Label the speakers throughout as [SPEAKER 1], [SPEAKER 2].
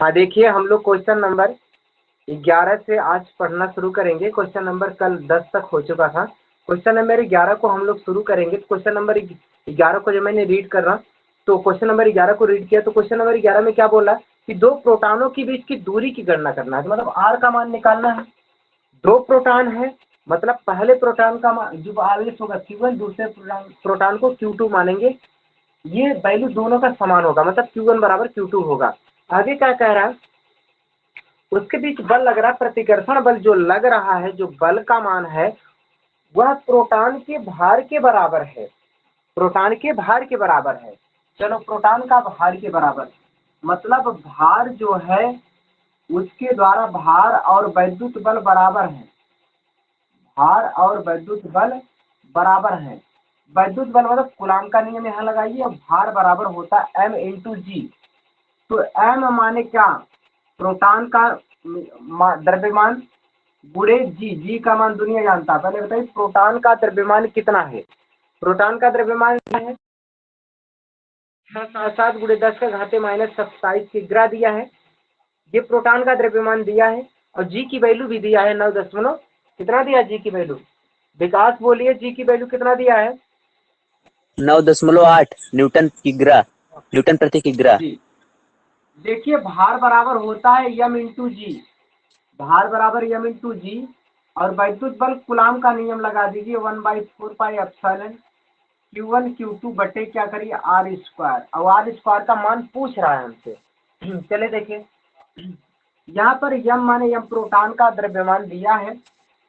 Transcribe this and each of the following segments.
[SPEAKER 1] हाँ देखिए, हम लोग क्वेश्चन नंबर 11 से आज पढ़ना शुरू करेंगे। क्वेश्चन नंबर कल 10 तक हो चुका था। क्वेश्चन नंबर 11 को हम लोग शुरू करेंगे। तो क्वेश्चन नंबर 11 को जब मैंने रीड कर रहा, तो क्वेश्चन नंबर 11 को रीड किया, तो क्वेश्चन नंबर 11 में क्या बोला कि दो प्रोटॉनों के बीच की दूरी की गणना करना है। तो मतलब आर का मान निकालना है। दो प्रोटॉन है, मतलब पहले प्रोटॉन का मान जो आवेश होगा Q1, दूसरे प्रोटॉन को Q2 मानेंगे। ये वैल्यू दोनों का समान होगा, मतलब Q1 बराबर Q2 होगा। आगे क्या कह रहा है, उसके बीच बल लग रहा है, प्रतिकर्षण बल जो लग रहा है, जो बल का मान है वह प्रोटॉन के भार के बराबर है। प्रोटॉन के भार के बराबर है। चलो, प्रोटॉन का भार के बराबर मतलब भार जो है उसके द्वारा भार और वैद्युत बल बराबर है। भार और वैद्युत बल बराबर है। वैद्युत बल मतलब कूलाम का नियम यहाँ लगाइए। और भार बराबर होता है m इंटू जी। तो m माने क्या, प्रोटॉन का द्रव्यमान गुणे जी का मान दुनिया जानता है। पहले बताइए प्रोटॉन का द्रव्यमान कितना है। प्रोटॉन का द्रव्यमान क्या है, 677 गुणे 10 का घाते माइनस 27 किग्रा दिया है। ये प्रोटॉन का द्रव्यमान दिया है। और जी की वैल्यू भी दिया है 9 दशमलव कितना दिया जी की वैल्यू। विकास बोलिए जी की वैल्यू कितना दिया है।
[SPEAKER 2] 9.8 न्यूटन प्रति किग्रा।
[SPEAKER 1] देखिए, भार बराबर होता है यम इंटू जी। भार बराबर यम इंटू जी। और वैद्युत बल कूलाम का नियम लगा दीजिए 1/4 पाई एप्सिलॉन Q1 Q2 बटे क्या करिए आर स्क्वायर। और आर स्क्वायर का मान पूछ रहा है हमसे। चले देखिए, यहाँ पर यम माने यम प्रोटॉन का द्रव्यमान दिया है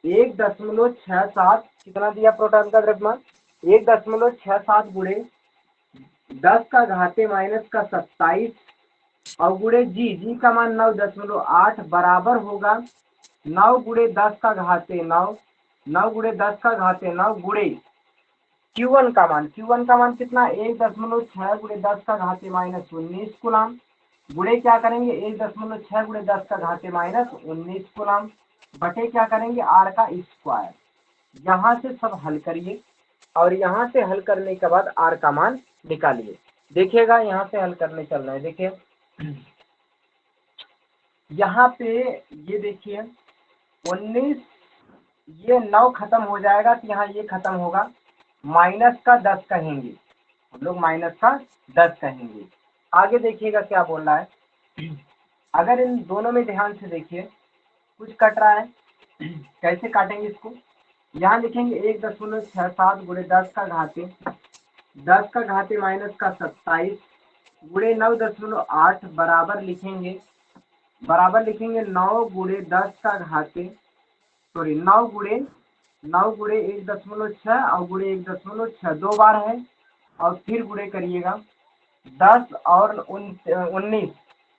[SPEAKER 1] 1.67। कितना दिया प्रोटॉन का द्रव्यमान, 1.67 गुणे 10 का घाते माइनस का 27 और गुणे जी का मान 9.8 बराबर होगा 9 गुणे 10 का घाते 9, 9 गुणे 10 का घाते 9 गुणे Q1 का मान कितना 1.6 गुणे 10 का घाते माइनस 19 कूलाम। गुणे क्या करेंगे 1.6 गुणे 10 का घाते माइनस 19 कूलाम बटे क्या करेंगे आर का स्क्वायर। यहाँ से सब हल करिए और यहाँ से हल करने के बाद आर का मान निकालिए। देखिएगा, यहाँ से हल करने चल रहे हैं। देखिए यहाँ पे ये देखिए 19, ये 9 खत्म हो जाएगा तो यहाँ ये खत्म होगा, माइनस का 10 कहेंगे हम लोग, माइनस का 10 कहेंगे। आगे देखिएगा क्या बोल रहा है। अगर इन दोनों में ध्यान से देखिए, कुछ कट रहा है, कैसे काटेंगे इसको। यहाँ लिखेंगे 1.67 गुणे 10 का घाते माइनस का 27 गुणे 9.8 बराबर लिखेंगे 9 गुणे 10 का घाते 9 गुणे 1.6 और गुणे 1.6 दो बार है। और फिर गुणे करिएगा 10 और 19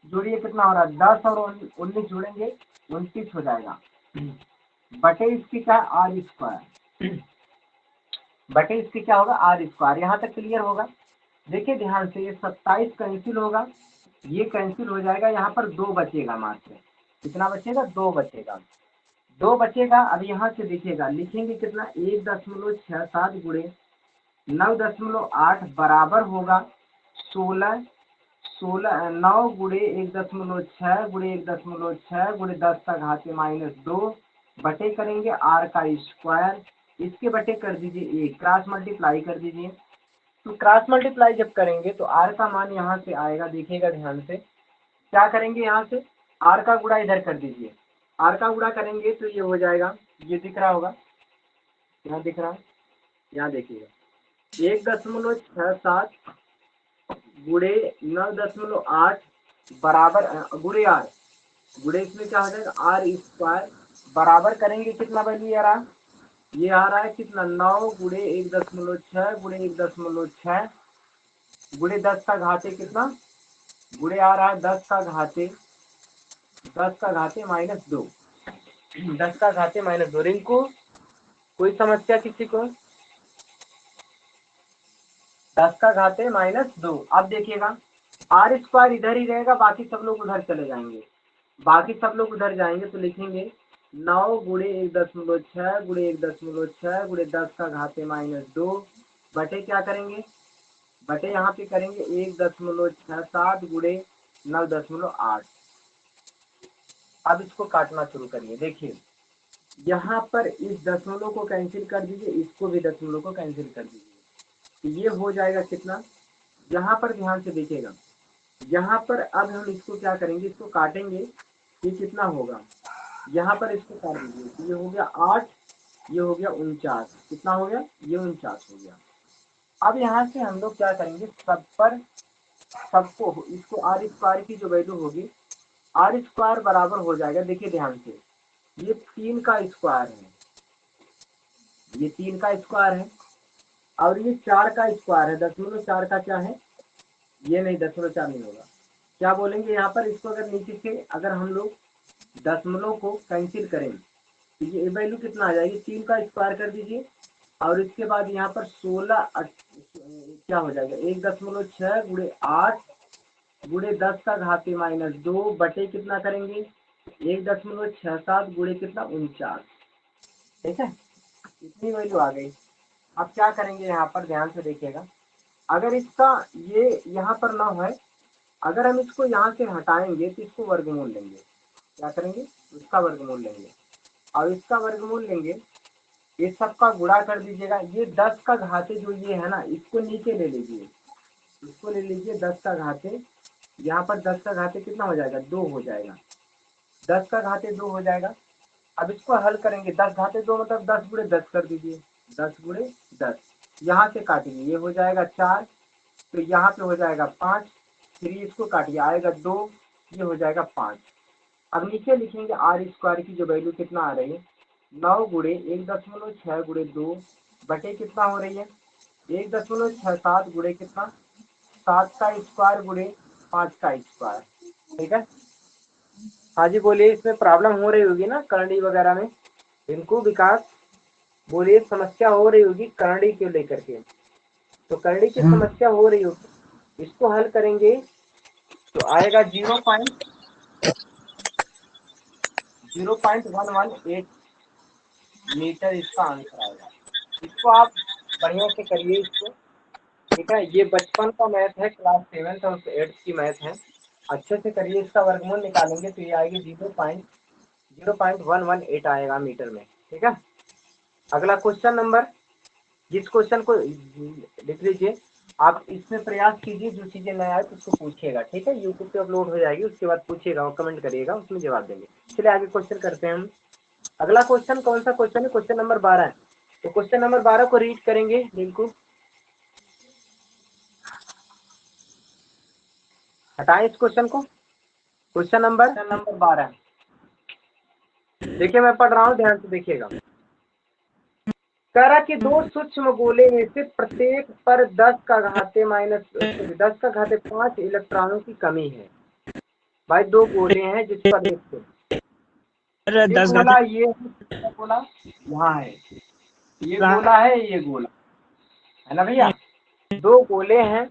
[SPEAKER 1] जोड़िए, कितना हो रहा है 10 और 19 जोड़ेंगे 29 हो जाएगा बटे इसकी क्या आर स्क्वायर। बटे इसकी क्या होगा आर स्क्वायर। यहाँ तक क्लियर होगा। देखिए ध्यान से, ये 27 कैंसिल होगा, ये कैंसिल हो जाएगा, यहाँ पर 2 बचेगा मात्र। कितना बचेगा 2 बचेगा। 2 बचेगा। अब यहाँ से देखिएगा, लिखेंगे कितना 1.67 गुणे 9.8 बराबर होगा 16 9 गुणे 1.6 गुणे 1.6 गुणे 10 का घाते माइनस 2 बटे करेंगे आर का स्क्वायर। इसके बटे कर दीजिए 1, क्रॉस मल्टीप्लाई कर दीजिए। तो क्रॉस मल्टीप्लाई जब करेंगे तो आर का मान यहाँ से आएगा। देखिएगा ध्यान से, क्या करेंगे, यहाँ से आर का गुणा इधर कर दीजिए। आर का गुणा करेंगे तो ये हो जाएगा, ये दिख रहा होगा, यहाँ दिख रहा है, यहाँ देखिएगा 1.67 गुणे 9.8 बराबर गुणे आर, गुणे इसमें क्या हो जाएगा आर स्क्वायर बराबर करेंगे कितना वैल्यू आ रहा है, ये आ रहा है कितना 9 गुणे 1.6 गुणे 1.6 गुणे 10 का घाते कितना, गुणे आ रहा है 10 का घाते माइनस 2, 10 का घाते माइनस 2। रिंकू कोई समस्या किसी को, 10 का घाते माइनस 2। अब देखिएगा आर स्क्वायर इधर ही रहेगा, बाकी सब लोग उधर चले जाएंगे, तो लिखेंगे 9 गुणे 1.6 गुणे 1.6 गुणे 10 का घाते माइनस 2 बटे क्या करेंगे, बटे यहाँ पे करेंगे 1.67 गुणे 9.8 अब इसको काटना शुरू करिए। देखिए यहाँ पर इस दशमलव को कैंसिल कर दीजिए, इसको भी दशमलव को कैंसिल कर दीजिए, तो ये हो जाएगा कितना। यहाँ पर ध्यान से देखिएगा, यहाँ पर अब हम इसको क्या करेंगे, इसको काटेंगे, ये कितना होगा, यहाँ पर इसको काट दीजिए, तो ये हो गया 8, ये हो गया 49, कितना हो गया, ये 49 हो गया। अब यहाँ से हम लोग क्या करेंगे, सब पर सबको इसको आर स्क्वायर की जो वैल्यू होगी, आर स्क्वायर बराबर हो जाएगा, देखिए ध्यान से, ये 3 का स्क्वायर है, ये 3 का स्क्वायर है, और ये 4 का स्क्वायर है, 0.4 का क्या है, ये नहीं 0.4 नहीं होगा, क्या बोलेंगे यहाँ पर, इसको अगर नीचे से अगर हम लोग दशमलव को कैंसिल करें तो ये वैल्यू कितना आ जाएगी, 3 का स्क्वायर कर दीजिए, और इसके बाद यहाँ पर 16 क्या हो जाएगा, 1.6 गुणे 8 गुणे 10 का घाते -2 बटे कितना करेंगे, 1.67 गुणे कितना 49, ठीक है, इतनी वैल्यू आ गई। अब क्या करेंगे, यहाँ पर ध्यान से देखिएगा, अगर इसका ये यहाँ पर ना है, अगर हम इसको यहाँ से हटाएंगे तो इसको वर्गमूल लेंगे, क्या करेंगे, इसका वर्गमूल लेंगे, और इसका वर्गमूल लेंगे, ये सबका गुणा कर दीजिएगा, ये 10 का घाते जो ये है ना, इसको नीचे ले लीजिए, इसको ले लीजिए 10 का घाते, यहाँ पर 10 का घाते कितना हो जाएगा, 2 हो जाएगा, 10 का घाते 2 हो जाएगा। अब इसको हल करेंगे, 10 घाते 2 मतलब 10 गुणे 10 कर दीजिए, 10 गुणे 10, यहाँ से काटिए, ये हो जाएगा 4, तो यहाँ पे हो जाएगा 5, फिर इसको काटिए, आएगा 2, ये हो जाएगा 5। अब नीचे लिखेंगे आर स्क्वायर की जो वैल्यू कितना आ रही है, 9 गुणे 1.6 गुणे 2 बटे कितना हो रही है, 1.67 गुणे कितना, 7 का स्क्वायर गुणे 5 का स्क्वायर, ठीक है। हाँ जी बोलिए, इसमें प्रॉब्लम हो रही होगी ना करंडी वगैरह में, इनको विकास बोलिए, समस्या हो रही होगी करंडी को लेकर के, तो करंडी की समस्या हो रही होगी, इसको हल करेंगे तो आएगा 0.118 मीटर इसका आंसर आएगा। इसको आप बढ़िया से करिए इसको, ठीक है, ये बचपन का मैथ है, क्लास 7th और 8th की मैथ है, अच्छे से करिए, इसका वर्गमूल निकालेंगे तो ये आएगी 0.118 आएगा मीटर में, ठीक है। अगला क्वेश्चन नंबर, जिस क्वेश्चन को लिख लीजिए, आप इसमें प्रयास कीजिए, जो चीजें नया आए तो उसको पूछिएगा, ठीक है, यूट्यूब पे अपलोड हो जाएगी, उसके बाद पूछिएगा और कमेंट करिएगा, उसमें जवाब देंगे। चलिए आगे क्वेश्चन करते हैं हम। अगला क्वेश्चन कौन सा क्वेश्चन है, क्वेश्चन नंबर 12 है, तो क्वेश्चन नंबर 12 को रीड करेंगे, बिल्कुल हटाएं इस क्वेश्चन को, क्वेश्चन नंबर 12, देखिए मैं पढ़ रहा हूँ, ध्यान से देखिएगा। कह रहा कि दो सूक्ष्म गोले में से प्रत्येक पर 10 का घाते 5 इलेक्ट्रॉनों की कमी है। भाई दो गोले हैं जिस पर देखो, ये गोला, ये गोला यहाँ है, ये गोला है, ये गोला है ना भैया, दो गोले हैं,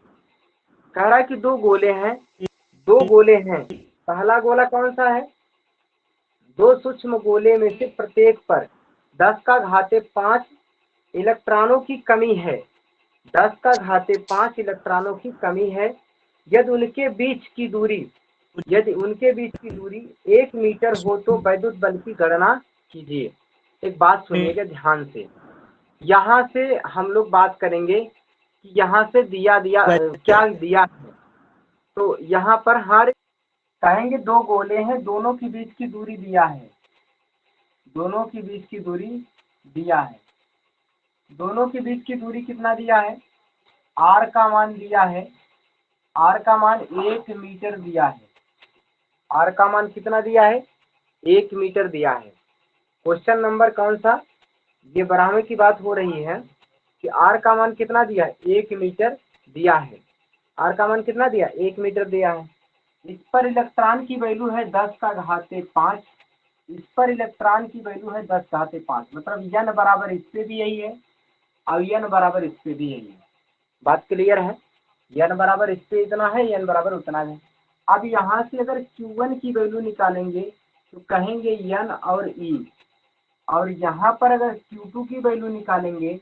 [SPEAKER 1] कह रहा कि दो गोले हैं, पहला गोला कौन सा है, दो सूक्ष्म गोले में से प्रत्येक पर 10 का घाते 5 इलेक्ट्रॉनों की कमी है, 10 का घाते 5 इलेक्ट्रॉनों की कमी है, यदि उनके बीच की दूरी 1 मीटर हो तो वैद्युत बल की गणना कीजिए। एक बात सुनिएगा ध्यान से, यहाँ से हम लोग बात करेंगे कि यहाँ से क्या दिया है, तो यहाँ पर हर कहेंगे दो गोले हैं, दोनों के बीच की दूरी दिया है, दोनों के बीच की दूरी दिया है, दोनों के बीच की दूरी कितना दिया है, आर का मान दिया है, आर का मान 1 मीटर दिया है, आर का मान कितना दिया है, 1 मीटर दिया है। क्वेश्चन नंबर कौन सा, ये बराबर की बात हो रही है कि आर का मान कितना दिया है, 1 मीटर दिया है, आर का मान कितना दिया, 1 मीटर दिया है। इस पर इलेक्ट्रॉन की वैल्यू है 10 का घाते 5, इस पर इलेक्ट्रॉन की वैल्यू है 10 घाते 5, मतलब n बराबर इस पे भी यही है और n बराबर इस पे भी यही है। बात क्लियर है, n बराबर इस पे इतना है, n बराबर उतना है। अब यहाँ से अगर Q1 की वैल्यू निकालेंगे तो कहेंगे n और E, और यहाँ पर अगर Q2 की वैल्यू निकालेंगे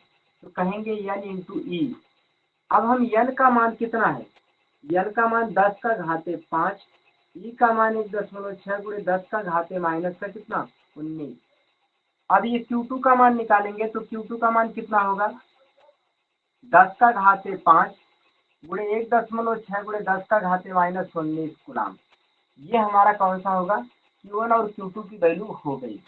[SPEAKER 1] तो कहेंगे n इंटू E। अब हम n का मान कितना है, n का मान 10 का घाते 5, ई का मान 1.6 गुणे 10 का घाते माइनस का कितना 19। अब ये Q2 का मान निकालेंगे तो Q2 का मान कितना होगा 10 का घाते 5 गुणे 1.6 गुणे 10 का घाते माइनस 19 गुलाम। ये हमारा कौन सा होगा Q1 और Q2 की वैल्यू हो गई।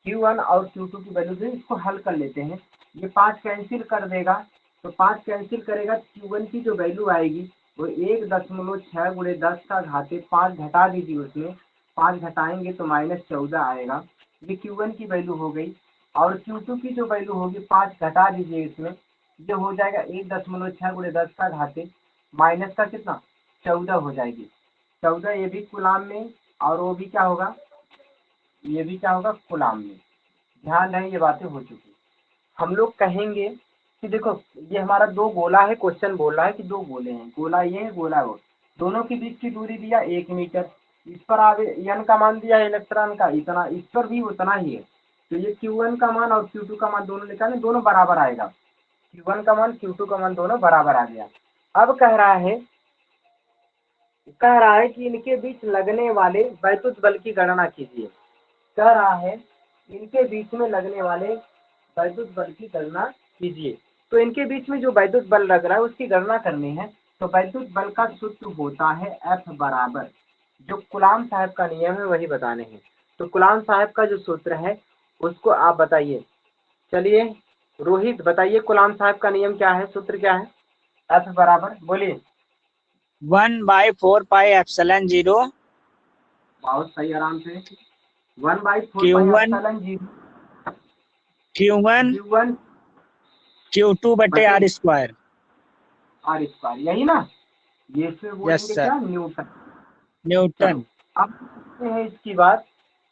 [SPEAKER 1] Q1 और Q2 की वैल्यू भी इसको हल कर लेते हैं। ये 5 कैंसिल कर देगा तो 5 कैंसिल करेगा Q1 की जो वैल्यू आएगी वो 1.6 गुणे 10 का घाते 5 घटा दीजिए, उसमें 5 घटाएंगे तो -14 आएगा। ये Q1 की वैल्यू हो गई। और Q2 की जो वैल्यू होगी 5 घटा दीजिए इसमें, ये हो जाएगा 1.6 गुणे 10 का घाते माइनस का कितना 14 हो जाएगी। 14 ये भी कुलाम में और वो भी क्या होगा ये भी क्या होगा कुलाम में। ध्यान रहे ये बातें हो चुकी। हम लोग कहेंगे कि देखो ये हमारा दो गोला है, क्वेश्चन बोल रहा है कि दो गोले हैं, गोला ये है गोला वो, दोनों के बीच की दूरी दिया 1 मीटर। इस पर आगे n का मान दिया इलेक्ट्रॉन का इतना, इस पर भी उतना ही है। तो ये Q1 का मान और Q2 का मान दोनों निकालें, दोनों बराबर आएगा। Q1 का मान Q2 का मान दोनों बराबर आ गया। अब कह रहा है कि इनके बीच लगने वाले वैद्युत बल की गणना कीजिए। कह रहा है इनके बीच में लगने वाले वैद्युत बल की गणना कीजिए। तो इनके बीच में जो वैद्युत बल लग रहा है उसकी गणना करनी है। तो वैद्युत बल का सूत्र होता है F बराबर, जो कुलाम साहब का नियम है वही बताने हैं। तो कुलाम साहब का जो सूत्र है उसको आप बताइए। चलिए रोहित बताइए कुलाम साहब का नियम क्या है, सूत्र क्या है। F बराबर बोलिए।
[SPEAKER 3] 1/4πε0
[SPEAKER 1] बहुत सही, आराम से। 1/4
[SPEAKER 3] Q1 Q1
[SPEAKER 1] Q1
[SPEAKER 3] Q2 बटे R स्क्वायर।
[SPEAKER 1] R स्क्वायर, यही ना। ये फिर
[SPEAKER 3] यस
[SPEAKER 1] बोलेंगे
[SPEAKER 3] सर,
[SPEAKER 1] क्या न्यूटन।
[SPEAKER 3] न्यूटन।
[SPEAKER 1] चलो अब देखते हैं इसकी बात।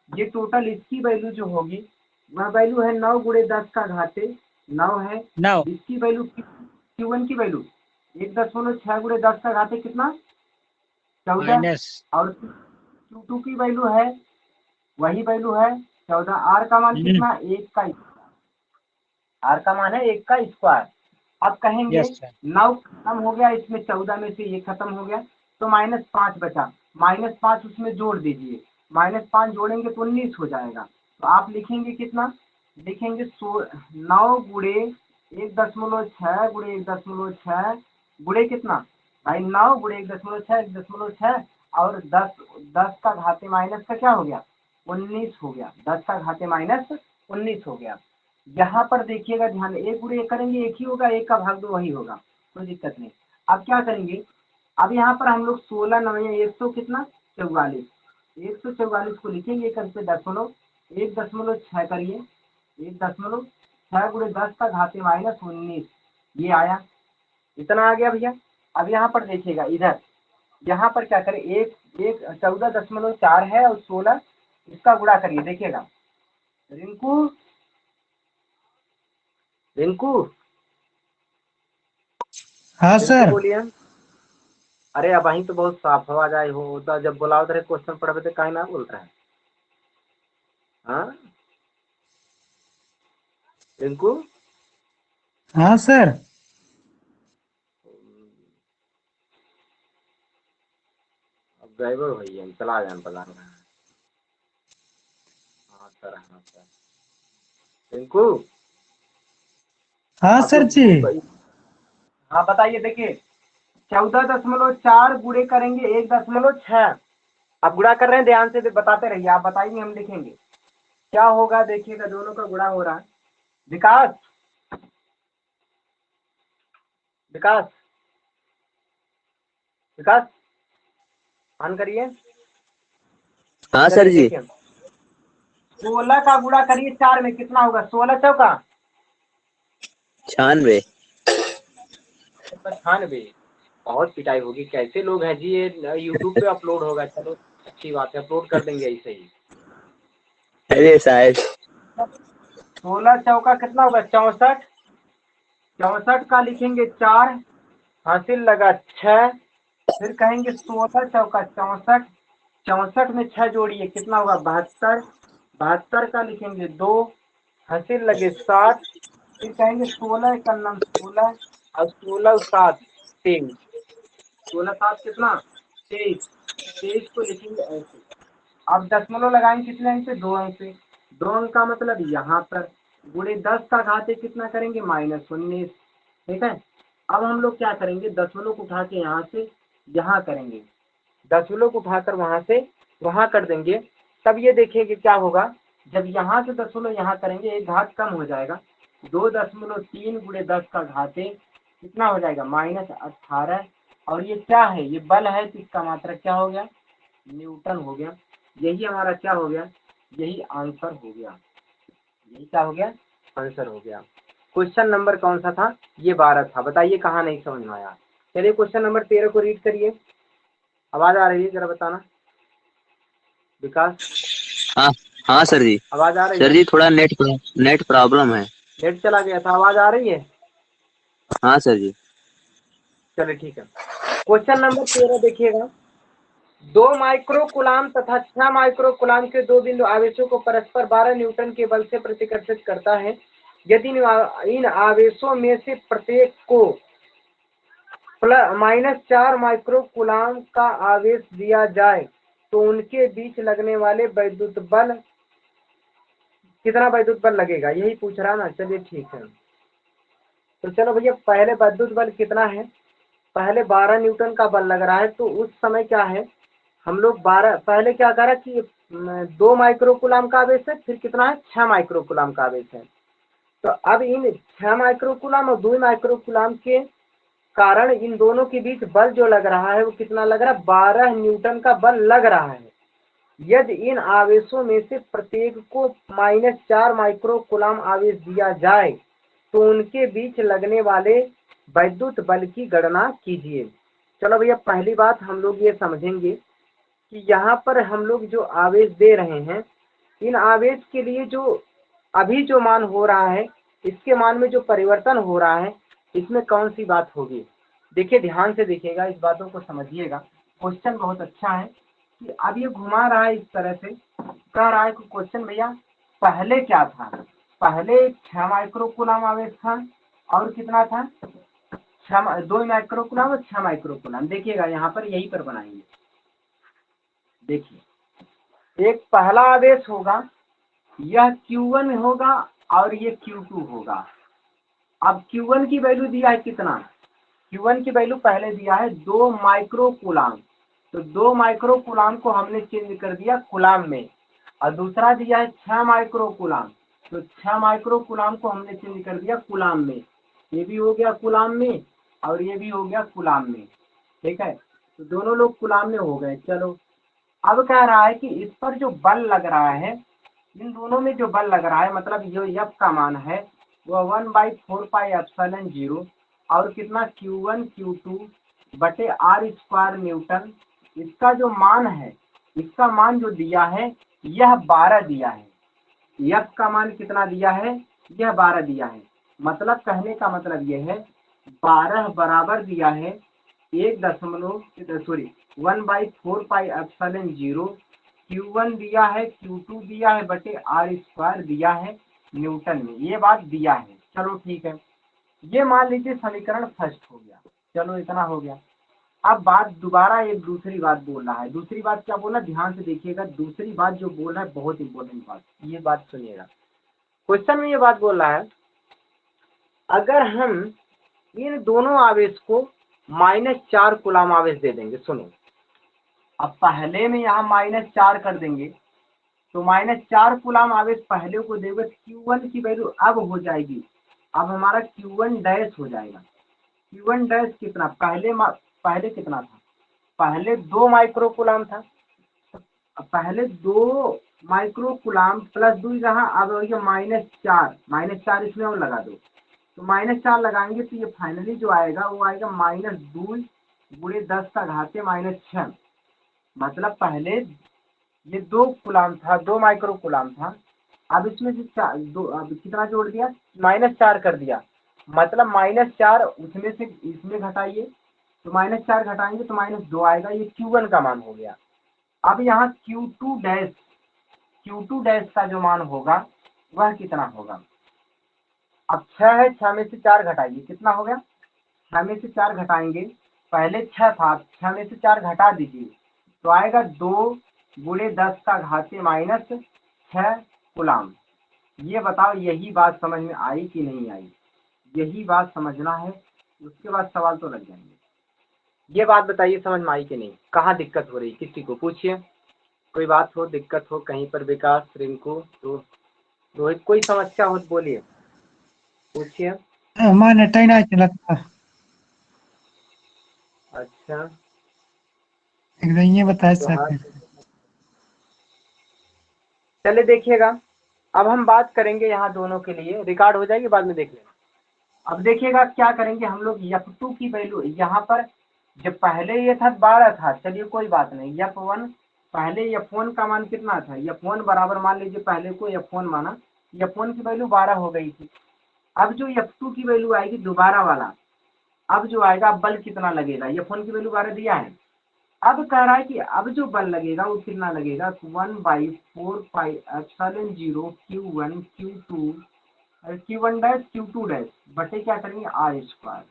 [SPEAKER 1] ये टोटल इसकी वैल्यू जो होगी वह वैल्यू है 9 गुणे 10 का घाते 9 है।
[SPEAKER 3] 9
[SPEAKER 1] इसकी वैल्यू Q1 की वैल्यू 1.6 गुणे 10 का घाते कितना 14।
[SPEAKER 3] माइनस
[SPEAKER 1] और Q2 की वैल्यू है वही वैल्यू है 14। R का मान कितना 1 का, R का मान है 1 का स्क्वायर। अब कहेंगे
[SPEAKER 3] यस सर।
[SPEAKER 1] 9 खत्म हो गया, इसमें 14 में से ये खत्म हो गया तो -5 बचा। -5 उसमें जोड़ दीजिए, -5 जोड़ेंगे तो 19 हो जाएगा। तो आप लिखेंगे कितना, लिखेंगे 9 गुणे 1.6 गुणे 1.6 गुणे कितना भाई 9 गुणे 1.6 1.6 और 10 का घाते माइनस का क्या हो गया 19 हो गया। 10 का घाते -19 हो गया। यहाँ पर देखिएगा ध्यान, एक गुणे एक करेंगे एक ही होगा, एक का भाग दो वही होगा, कोई दिक्कत नहीं। अब क्या करेंगे, अब यहाँ पर हम लोग 16 9 100 कितना 44, 144 को लिखेंगे करके दशमलव 1.6 करिए 1.6 गुणे 10 का घाते -19, ये आया, इतना आ गया भैया। अब यहाँ पर देखिएगा इधर, यहाँ पर क्या करें, एक 14.4 है और 16 इसका गुणा करिए, देखिएगा रिंकू रिंकू
[SPEAKER 4] हाँ
[SPEAKER 1] रिंकू
[SPEAKER 4] सर।
[SPEAKER 1] बोलिए। अरे अब वहीं तो बहुत साफ आवाज आई हो तो जब बोला उधर क्वेश्चन पढ़े तो कहीं ना बोल रहा है। हाँ रिंकू,
[SPEAKER 4] हाँ सर।
[SPEAKER 1] अब ड्राइवर भैया चला जान पता नहीं। हाँ सर, हाँ सर रिंकू।
[SPEAKER 4] हाँ
[SPEAKER 1] अब
[SPEAKER 4] सर जी।
[SPEAKER 1] हाँ बताइए, देखिए 14.4 गुणे करेंगे 1.6। अब गुणा कर रहे हैं, ध्यान से बताते रहिए, आप बताइए हम लिखेंगे क्या होगा। देखिएगा दोनों का गुणा हो रहा है। विकास, विकास, विकास ऑन करिए।
[SPEAKER 2] हाँ सर
[SPEAKER 1] चलिए
[SPEAKER 2] जी।
[SPEAKER 1] देखिए 16 का गुणा करिए 4 में, कितना होगा 16 चौका
[SPEAKER 2] 96।
[SPEAKER 1] 96। बहुत पिटाई होगी, कैसे लोग हैं जी, ये यूट्यूब पे अपलोड होगा। चलो अच्छी बात है, अपलोड कर देंगे ऐसे ही।
[SPEAKER 2] अरे शायद
[SPEAKER 1] 16 चौका कितना होगा 64, 64 का लिखेंगे 4, हासिल लगा 6, फिर कहेंगे 16 चौका 64, 64 में 6 जोड़िए कितना होगा 72, 72 का लिखेंगे 2, हासिल लगे 7, फिर कहेंगे 16 का नाम 16 और 16 7 23, 16 7 कितना 23 23 को लिखेंगे ऐसे। अब दशमलव लगाएंगे कितने अंक पे, 2 अंक पे। 2 अंक का मतलब यहाँ पर गुणे 10 का घाते कितना करेंगे, -19। ठीक है। अब हम लोग क्या करेंगे, दशमलव को उठा के यहाँ से यहाँ करेंगे, दशमलव को उठाकर वहां से वहां कर देंगे। तब ये देखेंगे क्या होगा, जब यहाँ से दशमलव यहाँ करेंगे एक घात कम हो जाएगा। 2.3 गुणे 10 का घाते कितना हो जाएगा, -18। और ये क्या है, ये बल है, तो इसका मात्रक क्या हो गया, न्यूटन हो गया। यही हमारा क्या हो गया, यही आंसर हो गया। यही क्या हो गया, आंसर हो गया। क्वेश्चन नंबर कौन सा था, ये 12 था। बताइए कहाँ नहीं समझ में आया। चलिए क्वेश्चन नंबर 13 को रीड करिए। आवाज आ रही है, जरा बताना विकास।
[SPEAKER 2] हाँ हाँ सर जी।
[SPEAKER 1] आवाज आ रही
[SPEAKER 2] सर
[SPEAKER 1] है,
[SPEAKER 2] जी थोड़ा नेट प्रॉब्लम है।
[SPEAKER 1] नेट चला गया था, आवाज आ रही है।
[SPEAKER 2] हाँ सर जी।
[SPEAKER 1] चलिए ठीक है। क्वेश्चन नंबर 13 देखिएगा। 2 माइक्रोकुलाम तथा 6 माइक्रोकुलाम के दो बिंदु आवेशों को परस्पर 12 न्यूटन के बल से प्रतिकर्षित करता है। यदि इन आवेशों में से प्रत्येक को -4 माइक्रोकुलाम का आवेश दिया जाए तो उनके बीच लगने वाले वैद्युत बल, कितना वैद्युत बल लगेगा, यही पूछ रहा ना। चलिए ठीक है, तो चलो भैया पहले वैद्युत बल कितना है, पहले 12 न्यूटन का बल लग रहा है। तो उस समय क्या है, हम लोग 12 पहले क्या करा कि 2 माइक्रोकुलाम का आवेश है, फिर कितना है, 6 माइक्रोकुलाम का आवेश है। तो अब इन 6 माइक्रोकुलाम और 2 माइक्रोकुलाम के कारण इन दोनों के बीच बल जो लग रहा है वो कितना लग रहा है, 12 न्यूटन का बल लग रहा है। यदि इन आवेशों में से प्रत्येक को -4 माइक्रोकुलाम आवेश दिया जाए तो उनके बीच लगने वाले वैद्युत बल की गणना कीजिए। चलो भैया पहली बात हम लोग ये समझेंगे कि यहाँ पर हम लोग जो आवेश दे रहे हैं, इन आवेश के लिए जो अभी जो मान हो रहा है, इसके मान में जो परिवर्तन हो रहा है, इसमें कौन सी बात होगी। देखिए ध्यान से देखिएगा, इस बातों को समझिएगा। क्वेश्चन बहुत अच्छा है कि अब ये घुमा रहा है इस तरह से, कह रहा है कि क्वेश्चन भैया पहले क्या था, पहले 6 माइक्रोकुलाम आवेश था और कितना था, 2 माइक्रोकुलाम और 6 माइक्रोकुलाम। देखिएगा यहाँ पर यही पर बनाएंगे। देखिए एक पहला आवेश होगा, यह Q1 होगा और ये Q2 होगा। अब Q1 की वैल्यू दिया है कितना, Q1 की वैल्यू पहले दिया है 2 माइक्रोकुलाम। तो 2 माइक्रोकुलाम को हमने चेंज कर दिया कुलाम में। और दूसरा दिया है 6 माइक्रोकुलाम, तो 6 माइक्रोकुलाम को हमने चेंज कर दिया कुलाम में। ये भी हो गया कुलाम में और ये भी हो गया कुलाम में। ठीक है, तो दोनों लोग कुलाम में हो गए। चलो अब कह रहा है कि इस पर जो बल लग रहा है, इन दोनों में जो बल लग रहा है, मतलब जो F का मान है वो 1/4πε0 और कितना Q1 Q2 बटे r² न्यूटन। इसका जो मान है, इसका मान जो दिया है यह 12 दिया है। F का मान कितना दिया है, यह 12 दिया है। मतलब कहने का मतलब यह है 12 बराबर दिया है 1/4πε0। Q1 दिया है, Q2 दिया है बटे r² दिया है न्यूटन में, ये बात दिया है। चलो ठीक है, ये मान लीजिए समीकरण फर्स्ट हो गया। चलो इतना हो गया। अब बात दोबारा एक दूसरी बात बोल रहा है। दूसरी बात क्या बोला, ध्यान से देखिएगा। दूसरी बात जो बोल रहा है बहुत इंपॉर्टेंट बात, ये बात सुनिएगा। क्वेश्चन में ये बात बोल रहा है, अगर हम इन दोनों आवेश को -4 कुलाम आवेश दे देंगे। सुनो, अब पहले में यहाँ -4 कर देंगे तो -4 कुलाम आवेश पहले को देंगे, Q1 की वैल्यू अब हो जाएगी, अब हमारा Q1 डैश हो जाएगा। Q1 डैश कितना, पहले कितना था, पहले 2 माइक्रोकुलाम था। पहले 2 माइक्रोकुलाम प्लस 2 रहा, अब ये -4 इसमें और लगा दो, तो -4 लगाएंगे तो ये फाइनली जो आएगा वो आएगा -2 गुणे 10 का घाते -6। मतलब पहले ये 2 कुलाम था, 2 माइक्रोकुलाम था, अब इसमें से अब कितना जोड़ दिया, -4 कर दिया। मतलब -4 उसमें से इसमें घटाइए, तो -4 घटाएंगे तो -2 आएगा, ये Q1 का मान हो गया। अब यहाँ Q2 डैश का जो मान होगा वह कितना होगा। अब 6 है, 6 में से 4 घटाइए, कितना हो गया, 6 में से 4 घटाएंगे पहले 6 था, 6 में से 4 घटा दीजिए तो आएगा 2 गुणे 10 का घाते माइनस 6 कूलाम। ये बताओ यही बात समझ में आई कि नहीं आई? यही बात समझना है, उसके बाद सवाल तो लग जाएंगे। ये बात बताइए समझ में आई कि नहीं? कहाँ दिक्कत हो रही, किसी को पूछिए, कोई बात हो, दिक्कत हो कहीं पर, विकास, रिंकू, तो रोहित, कोई समस्या हो तो बोलिए, पूछिए।
[SPEAKER 4] हमारे टाइम आ चला था।
[SPEAKER 1] अच्छा,
[SPEAKER 4] एकदम ये बताया
[SPEAKER 1] तो
[SPEAKER 4] सर।
[SPEAKER 1] हाँ, चले देखिएगा, अब हम बात करेंगे यहाँ दोनों के लिए, रिकॉर्ड हो जाएगी, बाद में देख लेना। अब देखिएगा क्या करेंगे हम लोग, F2 की वैल्यू यहाँ पर, जब पहले ये था 12 था, चलिए कोई बात नहीं, F1 पहले F1 का मान कितना था, F1 बराबर मान लीजिए, पहले को F1 माना, F1 की वैल्यू 12 हो गई थी। अब जो F2 की वैल्यू आएगी दोबारा वाला, अब जो आएगा बल कितना लगेगा, F1 की वैल्यू 12 दिया है, अब कह रहा है कि अब जो बल लगेगा वो कितना लगेगा, 1/4πε0 Q1 Q2 Q1 dash Q2 dash बटे क्या करेंगे R²।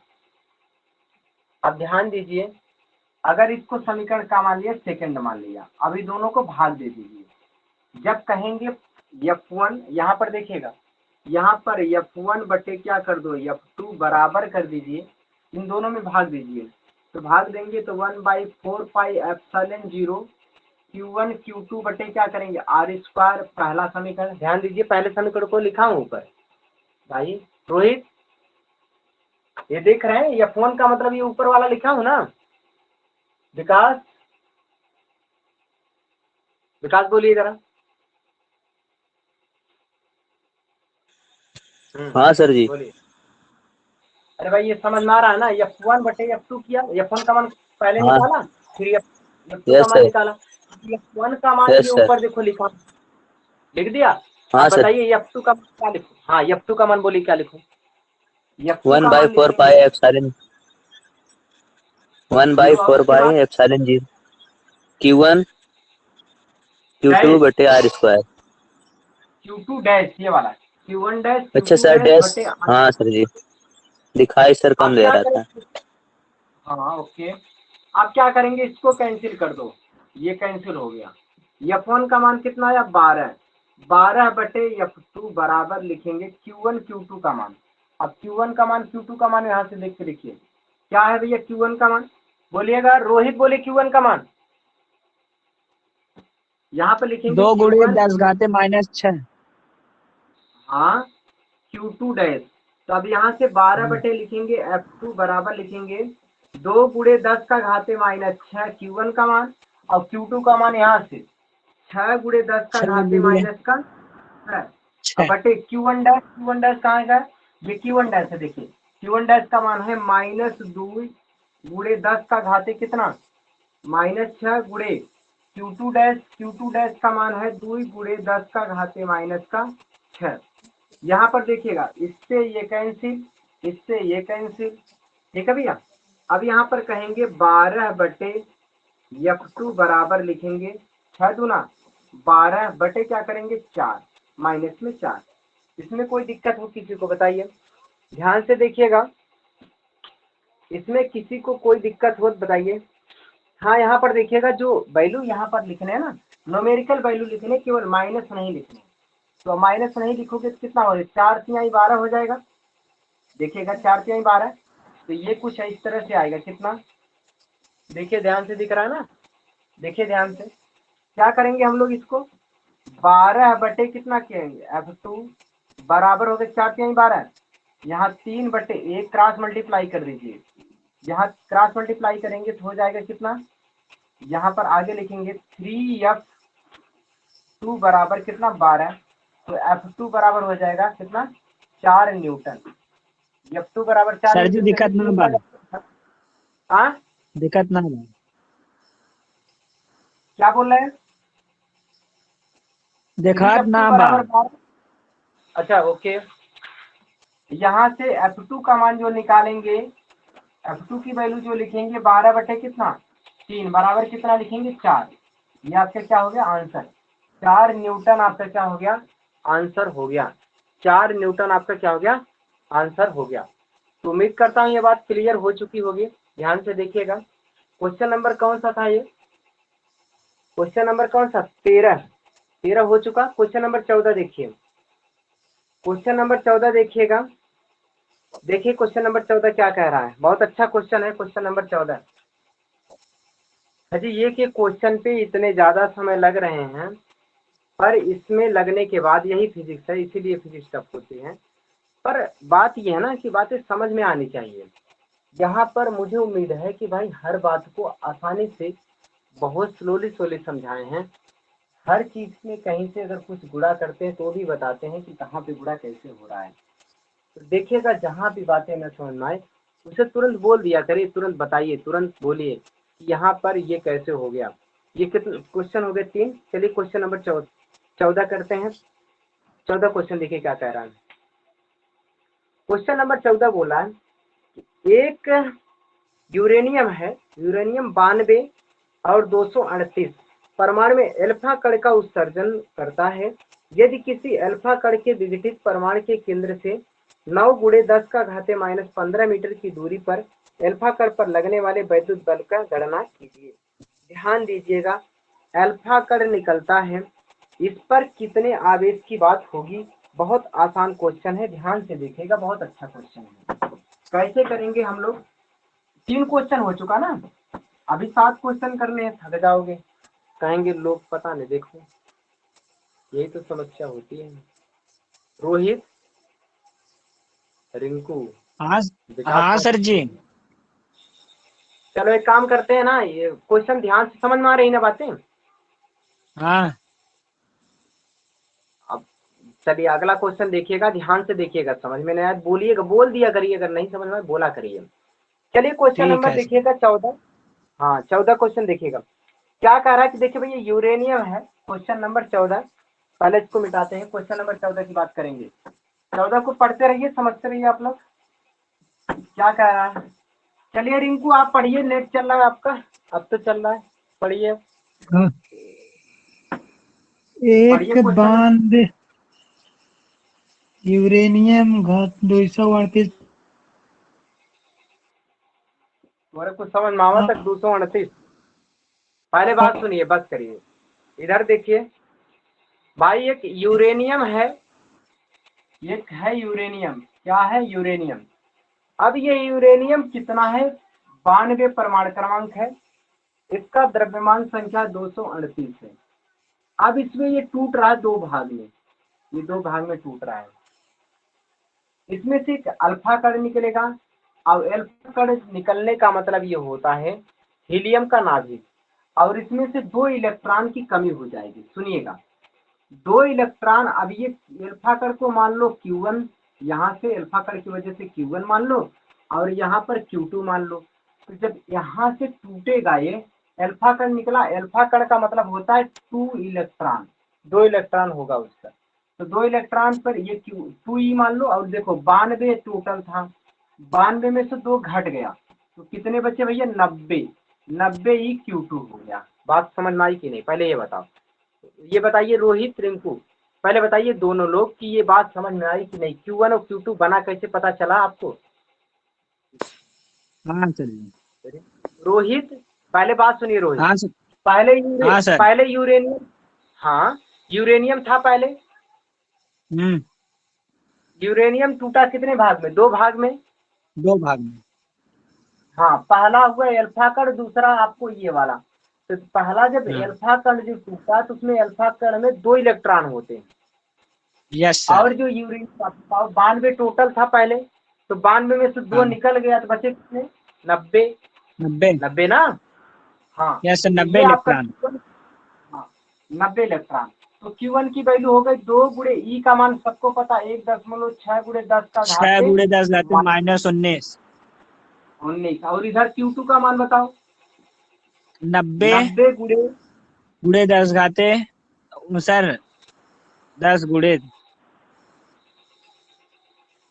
[SPEAKER 1] अब ध्यान दीजिए, अगर इसको समीकरण का मान लिया सेकंड मान लिया, अभी दोनों को भाग दे दीजिए। जब कहेंगे F1, यहाँ पर देखिएगा, यहाँ पर F1 बटे क्या कर दो F2 बराबर कर दीजिए, इन दोनों में भाग दीजिए, तो भाग देंगे तो 1/4πε0 Q1 Q2 बटे क्या करेंगे R²। पहला समीकरण, ध्यान दीजिए पहले समीकरण को लिखा हूं ऊपर, भाई रोहित ये देख रहे हैं, F1 का मतलब ये ऊपर वाला लिखा हूं ना। विकास, विकास बोलिए जरा।
[SPEAKER 2] हाँ सर जी।
[SPEAKER 1] बोलिए। अरे भाई ये समझ में आ रहा है ना, F1 बटे F2 किया, F1 का मान पहले
[SPEAKER 2] हाँ।
[SPEAKER 1] निकाला, फिर F2 का
[SPEAKER 2] यस
[SPEAKER 1] मान
[SPEAKER 2] सर।
[SPEAKER 1] निकाला, F1 का मान ये
[SPEAKER 2] यस सर।
[SPEAKER 1] ऊपर देखो लिखा, लिख दिया।
[SPEAKER 2] हाँ
[SPEAKER 1] अब
[SPEAKER 2] सर।
[SPEAKER 1] बताइए F2 का मान क्या लिखूं? हाँ F2 का मान बोलिए क्या लिखूं? F2
[SPEAKER 2] वन
[SPEAKER 1] का
[SPEAKER 2] बाई
[SPEAKER 1] मान
[SPEAKER 2] फोर
[SPEAKER 1] लिखेंगे
[SPEAKER 2] pi epsilon, 1/4 pi epsilon 0 Q1 Q2 बटे R²।
[SPEAKER 1] Q2 डैश, ये वाला Q1 डैश
[SPEAKER 2] अच्छा
[SPEAKER 1] Q2
[SPEAKER 2] सर,
[SPEAKER 1] डैश
[SPEAKER 2] डैश।
[SPEAKER 1] बटे R।
[SPEAKER 2] हाँ सर जी, दिखाई सर कम
[SPEAKER 1] आप
[SPEAKER 2] दे
[SPEAKER 1] क्या
[SPEAKER 2] रहा था।
[SPEAKER 1] करेंगे, हाँ ओके, आप क्या करेंगे, इसको कैंसिल कर दो, ये कैंसिल हो गया। F1 का मान कितना आया 12, 12 बटे F2 बराबर लिखेंगे Q1 Q2 का मान। अब Q1 का मान Q2 का मान यहाँ से देख के लिखिए, क्या है भैया Q1 का मान, बोलिएगा रोहित, बोले Q1 का मान, यहाँ पे लिखेंगे
[SPEAKER 3] 2 गुणे
[SPEAKER 1] Q1।
[SPEAKER 3] 10 घाते -6।
[SPEAKER 1] हाँ Q2 डैश, तो अब यहाँ से 12 बटे लिखेंगे F2 बराबर लिखेंगे 2 गुणे 10 का घाते -6 Q1 का मान, और Q2 का मान यहाँ से 6 गुणे 10 का
[SPEAKER 3] 6
[SPEAKER 1] घाते
[SPEAKER 3] गुणे
[SPEAKER 1] माइनस का 6, अब
[SPEAKER 3] 6।
[SPEAKER 1] बटे Q1 डैश, Q1 डैश कहाँ का, ये Q1 डैश है, देखिए Q1 डैश का मान है -2 गुणे 10 का घाते कितना -6 गुणे Q2 डैश, Q2 डैश का मान है 2 गुणे 10 का घाते माइनस का 6। यहाँ पर देखिएगा, इससे ये कैंसिल, इससे ये कैंसिल, ठीक है भैया। अब यहाँ पर कहेंगे 12 बटे F2 बराबर लिखेंगे 6 दूना 12 बटे क्या करेंगे 4, माइनस में 4। इसमें कोई दिक्कत हो किसी को बताइए, ध्यान से देखिएगा, इसमें किसी को कोई दिक्कत हो तो बताइए। हाँ यहाँ पर देखिएगा, जो वैल्यू यहाँ पर लिखने हैं ना, न्यूमेरिकल वैल्यू लिखने, केवल माइनस नहीं लिखने, तो माइनस नहीं लिखोगे तो कितना हो जाएगा, 4 तिहाई 12 हो जाएगा, देखिएगा 4 तिहाई 12, तो ये कुछ इस तरह से आएगा, कितना देखिए ध्यान से, दिख रहा है ना, देखिए ध्यान से, क्या करेंगे हम लोग इसको 12 बटे कितना कहेंगे F2 बराबर हो गए 4 तिहाई 12, यहाँ 3 बटे 1 क्रॉस मल्टीप्लाई कर दीजिए, यहाँ क्रॉस मल्टीप्लाई करेंगे तो हो जाएगा कितना, यहाँ पर आगे लिखेंगे 3F2 बराबर कितना 12, तो F2 बराबर हो जाएगा कितना 4 न्यूटन, F2 बराबर 4
[SPEAKER 3] सर जी
[SPEAKER 1] न्यूटन
[SPEAKER 3] दिक्कत ना बा,
[SPEAKER 1] हाँ
[SPEAKER 3] दिक्कत ना बा।
[SPEAKER 1] क्या बोल रहे हैं,
[SPEAKER 3] दिक्कत
[SPEAKER 1] 3F2
[SPEAKER 3] ना बा।
[SPEAKER 1] बराबर 12, अच्छा ओके, यहाँ से F2 का मान जो निकालेंगे, F2 की वैल्यू जो लिखेंगे 12 बटे कितना 3 बराबर कितना लिखेंगे 4, ये आपका क्या हो गया आंसर, 4 न्यूटन आपका क्या हो गया आंसर हो गया, 4 न्यूटन आपका क्या हो गया आंसर हो गया। तो उम्मीद करता हूँ ये बात क्लियर हो चुकी होगी। ध्यान से देखिएगा। क्वेश्चन नंबर कौन सा था ये? क्वेश्चन नंबर कौन सा? 13 हो चुका। क्वेश्चन नंबर 14 देखिए। क्वेश्चन नंबर 14 देखिएगा। देखिए क्वेश्चन नंबर 14 क्या कह रहा है। बहुत अच्छा क्वेश्चन है क्वेश्चन नंबर 14। जी ये कि क्वेश्चन पे इतने ज्यादा समय लग रहे हैं, पर इसमें लगने के बाद यही फिजिक्स है, इसीलिए फिजिक्स टफ होती है। पर बात यह है ना कि बातें समझ में आनी चाहिए। यहाँ पर मुझे उम्मीद है कि भाई हर बात को आसानी से बहुत स्लोली स्लोली समझाए हैं। हर चीज में कहीं से अगर कुछ गुणा करते हैं तो भी बताते हैं कि कहाँ पे गुणा कैसे हो रहा है। तो देखिएगा जहाँ भी बातें न समझ में आए उसे तुरंत बोल दिया करिए, तुरंत बताइए, तुरंत बोलिए कि यहाँ पर ये कैसे हो गया। ये कितने क्वेश्चन हो गए? 3। चलिए क्वेश्चन नंबर 14 करते हैं। 14 क्वेश्चन देखिए क्या कह रहा है। क्वेश्चन नंबर 14 बोला है एक यूरेनियम है, यूरेनियम 92 और 238 परमाणु में अल्फा कण का उत्सर्जन करता है। यदि किसी अल्फा कण के विघटित परमाणु के केंद्र से 9 गुणे 10 का घाते -15 मीटर की दूरी पर अल्फा कण पर लगने वाले वैद्युत बल का गणना कीजिए। ध्यान दीजिएगा, अल्फा कण निकलता है, इस पर कितने आवेश की बात होगी। बहुत आसान क्वेश्चन है, ध्यान से देखिएगा, बहुत अच्छा क्वेश्चन है। कैसे करेंगे हम लोग? 3 क्वेश्चन हो चुका ना, अभी 7 क्वेश्चन करने हैं, थक जाओगे, कहेंगे लोग पता नहीं। देखो यही तो समस्या होती है। रोहित, रिंकू,
[SPEAKER 3] हाँ।
[SPEAKER 1] विकास
[SPEAKER 3] हाँ
[SPEAKER 1] भाई,
[SPEAKER 3] सर जी।
[SPEAKER 1] चलो एक काम करते हैं ना, ये क्वेश्चन ध्यान से समझ में आ रही ना बातें?
[SPEAKER 3] हाँ
[SPEAKER 1] अब चलिए अगला क्वेश्चन देखिएगा, ध्यान से देखिएगा, समझ में नहीं आया बोलिएगा, बोल दिया करिए, अगर नहीं समझ में आए बोला करिए। चलिए क्वेश्चन
[SPEAKER 3] ठीक
[SPEAKER 1] नंबर
[SPEAKER 3] है सर।
[SPEAKER 1] देखिएगा 14। हाँ 14 क्वेश्चन देखिएगा क्या कह रहा है कि देखिए भैया यूरेनियम है। क्वेश्चन नंबर 14, पहले इसको मिटाते हैं, क्वेश्चन नंबर 14 की बात करेंगे। 14 को पढ़ते रहिए, समझते रहिए आप लोग क्या कह रहा है। चलिए रिंकू आप पढ़िए, नेट चल रहा है आपका, अब तो चल रहा है, पढ़िए।
[SPEAKER 4] हाँ,
[SPEAKER 1] पढ़िए
[SPEAKER 4] एक
[SPEAKER 1] क्वेश्चन नंबर।
[SPEAKER 4] बांध यूरेनियम घात 238।
[SPEAKER 1] तुम्हारे कुछ समझ में आवा तक 238। पहले बात सुनिए, बस करिए, इधर देखिए भाई, एक यूरेनियम है, एक है यूरेनियम, क्या है? यूरेनियम। अब ये यूरेनियम कितना है? 92 परमाणु क्रमांक है, इसका द्रव्यमान संख्या 238 है। अब इसमें ये टूट रहा है 2 भाग में, ये 2 भाग में टूट रहा है। इसमें से एक अल्फा कण निकलेगा, और अल्फा कण निकलने का मतलब ये होता है हीलियम का नाभिक, और इसमें से 2 इलेक्ट्रॉन की कमी हो जाएगी। सुनिएगा, 2 इलेक्ट्रॉन, अब ये अल्फा कण को मान लो Q1, यहाँ से अल्फा कण की वजह से Q1 मान लो, और यहाँ पर Q2 मान लो। तो जब यहाँ से टूटेगा ये अल्फा कण निकला, अल्फा कण का मतलब होता है 2 इलेक्ट्रॉन, 2 इलेक्ट्रॉन होगा उसका। तो 2 इलेक्ट्रॉन पर ये Q2E मान लो, और देखो 92 टोटल था, 92 में से 2 घट गया, तो कितने बचे भैया? 90 ही Q2 हो गया। बात समझ में आई कि नहीं? पहले ये बताओ, ये बताइए रोहित, रिंकू, पहले बताइए दोनों लोग कि ये बात समझ में आई कि नहीं। Q1 और Q2 बना कैसे, पता चला आपको?
[SPEAKER 3] हाँ सर जी।
[SPEAKER 1] रोहित पहले बात सुनिए रोहित,
[SPEAKER 3] हाँ सर। हाँ सर।
[SPEAKER 1] पहले यूरेनियम, हाँ यूरेनियम था पहले।
[SPEAKER 3] हम्म।
[SPEAKER 1] यूरेनियम टूटा कितने भाग में? 2 भाग में।
[SPEAKER 3] 2 भाग में।
[SPEAKER 1] हाँ पहला हुआ अल्फा कण, दूसरा आपको ये वाला। तो पहला जब
[SPEAKER 3] हाँ।
[SPEAKER 1] अल्फा कण जो टूटा तो उसमें अल्फा कण में 2 इलेक्ट्रॉन होते हैं,
[SPEAKER 3] यस सर।
[SPEAKER 1] और जो यूरेनियम 92 टोटल था पहले, तो 92 में से 2
[SPEAKER 3] हाँ।
[SPEAKER 1] निकल गया, तो बचे कितने? 90।
[SPEAKER 3] 90।
[SPEAKER 1] 90 ना? हाँ
[SPEAKER 3] यस सर,
[SPEAKER 1] तो
[SPEAKER 3] 90
[SPEAKER 1] ये आपका
[SPEAKER 3] इलेक्ट्रॉन।
[SPEAKER 1] Q1, हाँ 90 इलेक्ट्रॉन। तो Q1 की वैल्यू हो गई 2 गुणे ई का मान सबको पता, 1.6 गुणे 10 का
[SPEAKER 3] 6
[SPEAKER 1] घाते
[SPEAKER 3] गुणे 10 घाते -19।
[SPEAKER 1] 19, और इधर Q2 का मान बताओ।
[SPEAKER 3] 90
[SPEAKER 1] 90 गुणे
[SPEAKER 3] गुणे 10 घाते सर 10 गुणे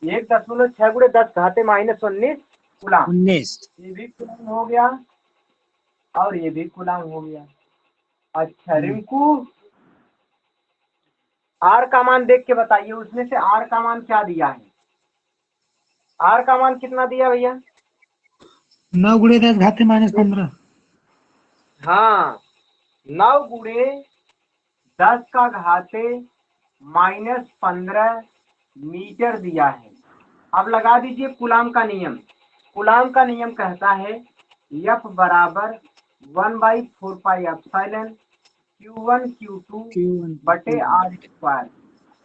[SPEAKER 1] 1.6 गुणे 10 घाते -19 गुलाम।
[SPEAKER 3] 19।
[SPEAKER 1] ये भी गुलाम हो गया, और ये भी गुलाम हो गया। अच्छा रिंकू, आर का मान देख के बताइए, उसमें से आर का मान क्या दिया है? आर का मान कितना दिया भैया?
[SPEAKER 4] 9 गुणे 10 घाते -15।
[SPEAKER 1] हाँ, 9 गुणे 10 का घाते -15 मीटर दिया है। अब लगा दीजिए कूलाम का नियम। कूलाम का नियम कहता है F बराबर 1/4 pi epsilon Q1 Q2
[SPEAKER 3] Q1
[SPEAKER 1] बटे R स्क्वायर।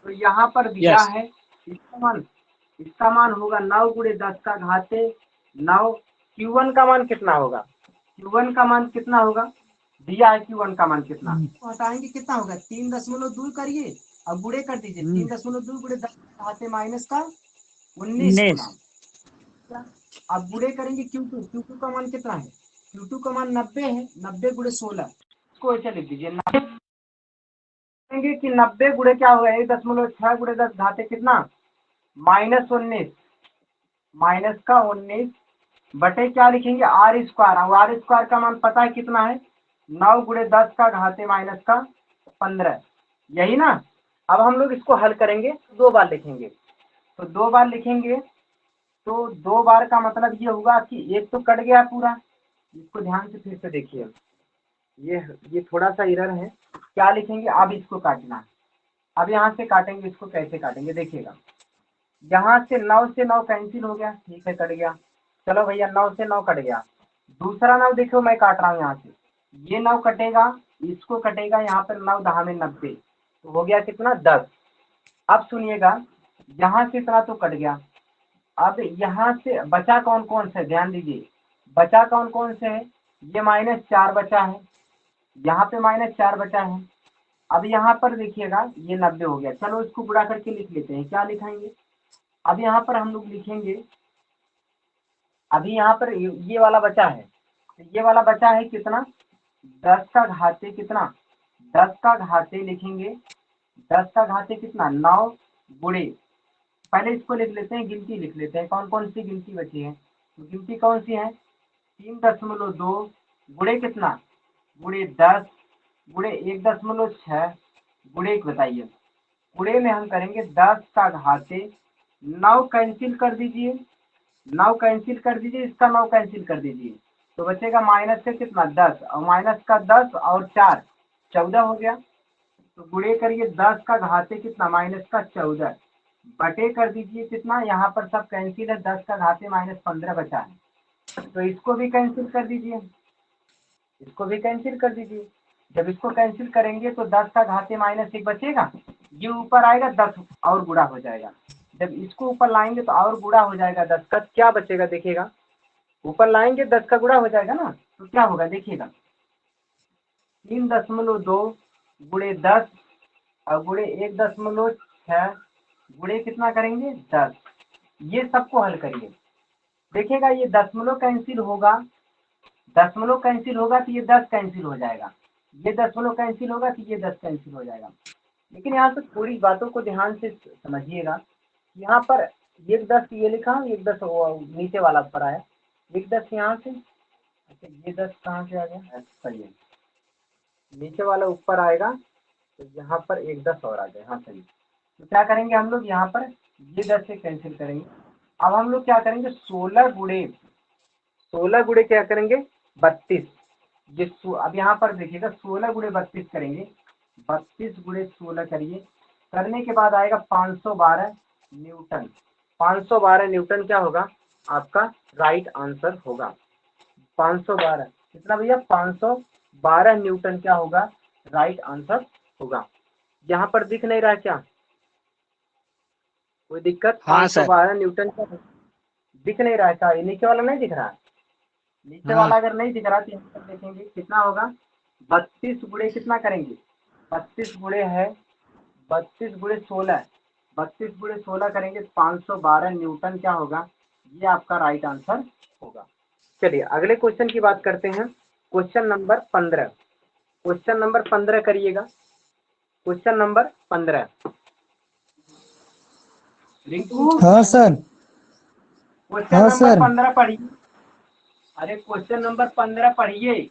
[SPEAKER 1] तो यहाँ पर दिया
[SPEAKER 3] यस
[SPEAKER 1] है इसका मान होगा 9 गुणे 10 का घाते 9। Q1 का मान कितना होगा? Q1 का मान कितना होगा? दिया है Q1 का मान कितना, तो हटाएंगे कितना होगा 3.2 करिए और गुणे कर दीजिए। 3.2 गुणे 10 घाते माइनस का 19
[SPEAKER 3] 19
[SPEAKER 1] गुना। अब गुणे करेंगे Q2 का मान कितना है? Q2 का मान 90 है। 90 गुणे 16 इसको ऐसे लिख दीजिए। करेंगे कि 90 गुणे क्या होगा 1.6 गुणे 10 घाते कितना -19 माइनस का 19 बटे क्या लिखेंगे R स्क्वायर। और R स्क्वायर का मान पता है कितना है 9 गुणे 10 का घाते माइनस का 15, यही ना। अब हम लोग इसको हल करेंगे, 2 बार लिखेंगे। तो 2 बार लिखेंगे तो 2 बार का मतलब ये होगा कि एक तो कट गया पूरा। इसको ध्यान से फिर से देखिए, ये थोड़ा सा एरर है। क्या लिखेंगे अब इसको काटना है। अब यहाँ से काटेंगे, इसको कैसे काटेंगे देखिएगा। यहाँ से 9 से 9 कैंसिल हो गया, ठीक है कट गया। चलो भैया 9 से 9 कट गया। दूसरा 9 देखो मैं काट रहा हूँ यहाँ से, ये 9 कटेगा, इसको कटेगा, यहाँ पर 9 10 में 90, तो हो गया कितना 10। अब सुनिएगा यहाँ से इतना तो कट गया। अब यहाँ से बचा कौन कौन से, ध्यान दीजिए बचा कौन कौन से है। ये -4 बचा है, यहाँ पे -4 बचा है। अब यहाँ पर देखिएगा ये 90 हो गया। चलो इसको गुणा करके लिख लेते हैं। क्या लिखेंगे अब यहाँ पर हम लोग लिखेंगे, अभी यहाँ पर ये वाला बचा है, तो ये वाला बचा है कितना 10 का घाते कितना 10 का घाते लिखेंगे 10 का घाते कितना 9 गुणे, पहले इसको लिख लेते हैं, गिनती लिख लेते हैं कौन कौन सी गिनती बची है। तो गिनती कौन सी है 3.2 गुणे कितना गुणे 10 गुणे 1.6 गुणे एक, बताइए गुणे में हम करेंगे 10 का घाते 9 कैंसिल कर दीजिए, 9 कैंसिल कर दीजिए, इसका 9 कैंसिल कर दीजिए, तो बचेगा माइनस से कितना 10 और माइनस का 10 और 4 14 हो गया। तो गुणे करिए 10 का घाते कितना -14 बटे कर दीजिए कितना, यहाँ पर सब कैंसिल है, 10 का घाते -15 बचा है, तो इसको भी कैंसिल कर दीजिए, इसको भी कैंसिल कर दीजिए। जब इसको कैंसिल करेंगे तो 10 का घाते -1 बचेगा, ये ऊपर आएगा 10 और गुणा हो जाएगा। जब इसको ऊपर लाएंगे तो और गुणा हो जाएगा 10 का, क्या बचेगा देखिएगा, ऊपर लाएंगे 10 का गुणा हो जाएगा ना, तो क्या होगा देखिएगा 3.2 गुणे 10 और गुणे 1.6 गुणे कितना करेंगे 10। ये सबको हल करिए, देखिएगा ये दशमलव कैंसिल होगा, दशमलव कैंसिल होगा तो ये 10 कैंसिल हो जाएगा, ये दशमलव कैंसिल होगा तो ये 10 कैंसिल हो जाएगा। लेकिन यहाँ से थोड़ी बातों को ध्यान से समझिएगा। यहाँ पर 1 10 ये लिखा हूँ, 1 10 नीचे वाला ऊपर आया, 1 10 यहाँ से, अच्छा ये 10 कहाँ से आ गया, सही है नीचे वाला ऊपर आएगा, तो यहाँ पर 1 10 और आ जाए, हाँ सही। तो क्या करेंगे हम लोग यहाँ पर ये 10 से कैंसिल करेंगे। अब हम लोग क्या करेंगे 16 गुणे क्या करेंगे 32, ये अब यहाँ पर देखिएगा 16 गुणे 32 करेंगे, 32 गुणे 16 करिए, करने के बाद आएगा 512 न्यूटन। 512 न्यूटन क्या होगा आपका राइट आंसर होगा। 512 कितना भैया 512 न्यूटन क्या होगा राइट आंसर होगा। यहाँ पर दिख नहीं रहा क्या, कोई दिक्कत?
[SPEAKER 3] हाँ सर
[SPEAKER 1] 512 न्यूटन क्या दिख नहीं रहा है क्या, ये नीचे वाला नहीं दिख रहा है? नीचे वाला अगर नहीं दिख रहा तो यहाँ पर देखेंगे कितना होगा 32 गुणे कितना करेंगे 32 गुणे है 32 गुणे 16, 32 गुणे 16 करेंगे 512 न्यूटन क्या होगा, ये आपका राइट आंसर होगा। चलिए अगले क्वेश्चन की बात करते हैं। क्वेश्चन नंबर 15, क्वेश्चन नंबर 15 करिएगा, क्वेश्चन नंबर 15। रिंकू
[SPEAKER 4] हाँ सर।
[SPEAKER 1] क्वेश्चन
[SPEAKER 4] हाँ
[SPEAKER 1] नंबर
[SPEAKER 4] सर।
[SPEAKER 1] 15 पढ़िए, अरे क्वेश्चन नंबर 15 पढ़िए।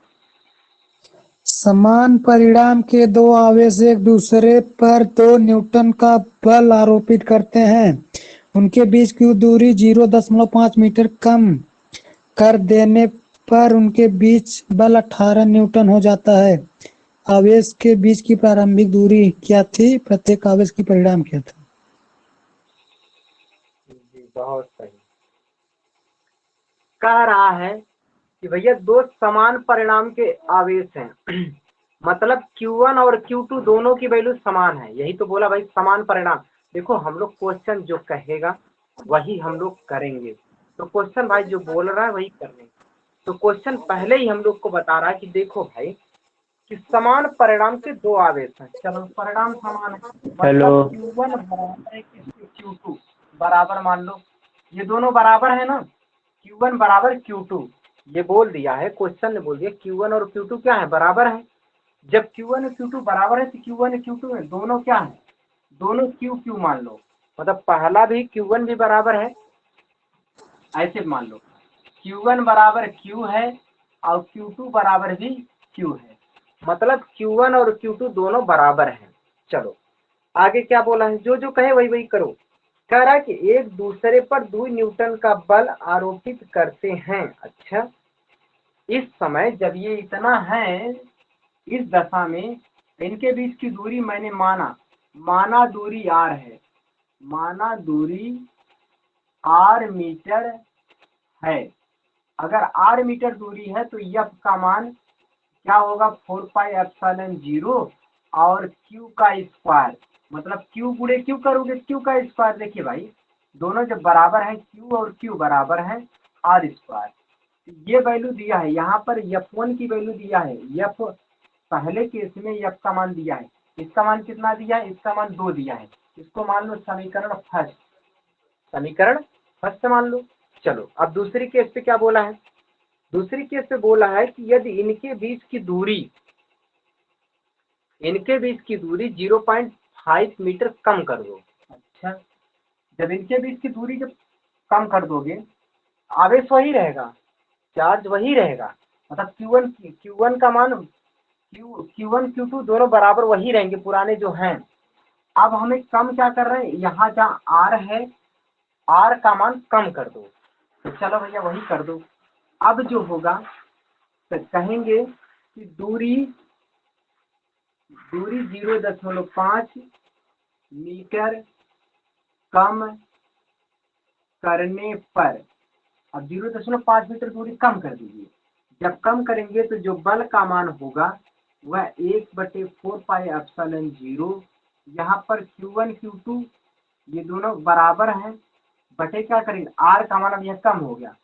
[SPEAKER 4] समान परिमाण के दो आवेश एक दूसरे पर 2 न्यूटन का बल आरोपित करते हैं। उनके बीच की दूरी 0.5 मीटर कम कर देने पर उनके बीच बल 18 न्यूटन हो जाता है। आवेश के बीच की प्रारंभिक दूरी क्या थी? प्रत्येक आवेश की परिमाण क्या था?
[SPEAKER 1] जी बहुत सही। कह रहा है कि भैया दो समान परिणाम के आवेश हैं मतलब Q1 और Q2 दोनों की वैल्यू समान है, यही तो बोला भाई समान परिणाम। देखो हम लोग क्वेश्चन जो कहेगा वही हम लोग करेंगे, तो क्वेश्चन भाई जो बोल रहा है वही करने। तो क्वेश्चन पहले ही हम लोग को बता रहा है कि देखो भाई कि समान परिणाम के दो आवेश हैं। चलो परिणाम समान है,
[SPEAKER 2] हेलो।
[SPEAKER 1] मतलब Q1 बराबर है किसके? Q2 बराबर, मान लो ये दोनों बराबर है ना, Q1 बराबर Q2, ये बोल दिया है क्वेश्चन ने, बोल दिया Q1 और Q2 क्या है? बराबर है। जब Q1 और Q2 बराबर है तो Q1 और Q2 है दोनों क्या है? दोनों Q मान लो, मतलब पहला भी Q1 भी बराबर है, ऐसे मान लो Q1 बराबर Q है और Q2 बराबर भी Q है, मतलब Q1 और Q2 दोनों बराबर हैं। चलो आगे क्या बोला है, जो जो कहे वही वही करो। कह रहा है कि एक दूसरे पर 2 न्यूटन का बल आरोपित करते हैं। अच्छा, इस समय जब ये इतना है, इस दशा में इनके बीच की दूरी मैंने माना दूरी r है, माना दूरी r मीटर है। अगर r मीटर दूरी है तो f का मान क्या होगा? 4 पाई एप्सिलॉन 0 और q का स्क्वायर, मतलब q गुणे q करोगे q का स्क्वायर। देखिए भाई दोनों जब बराबर है q और q बराबर है r स्क्वायर, ये वैल्यू दिया है यहाँ पर f1 की वैल्यू दिया है, f पहले केस में f का मान दिया है, इसका मान कितना दिया है? इसका मान 2 दिया है। इसको मान लो समीकरण फर्स्ट, समीकरण फर्स्ट मान लो। चलो अब दूसरी केस पे क्या बोला है? दूसरी केस पे बोला है कि यदि इनके बीच की दूरी 0.5 मीटर कम कर दो। अच्छा, जब इनके बीच की दूरी जब कम कर दोगे, आवेश वही रहेगा, चार्ज वही रहेगा, मतलब Q1 का मान Q1 Q2 दोनों बराबर वही रहेंगे पुराने जो हैं। अब हमें कम क्या कर रहे हैं? यहाँ जहाँ R है R का मान कम कर दो, तो चलो भैया वही कर दो। अब जो होगा तो कहेंगे कि दूरी 0.5 मीटर कम करने पर, अब 0.5 मीटर दूरी कम कर दीजिए। जब कम करेंगे तो जो बल का मान होगा वह 1/4 पाई एप्सिलॉन 0, यहाँ पर Q1 Q2 ये दोनों बराबर हैं, बटे क्या करेंगे? R का मान अब यह कम हो गया,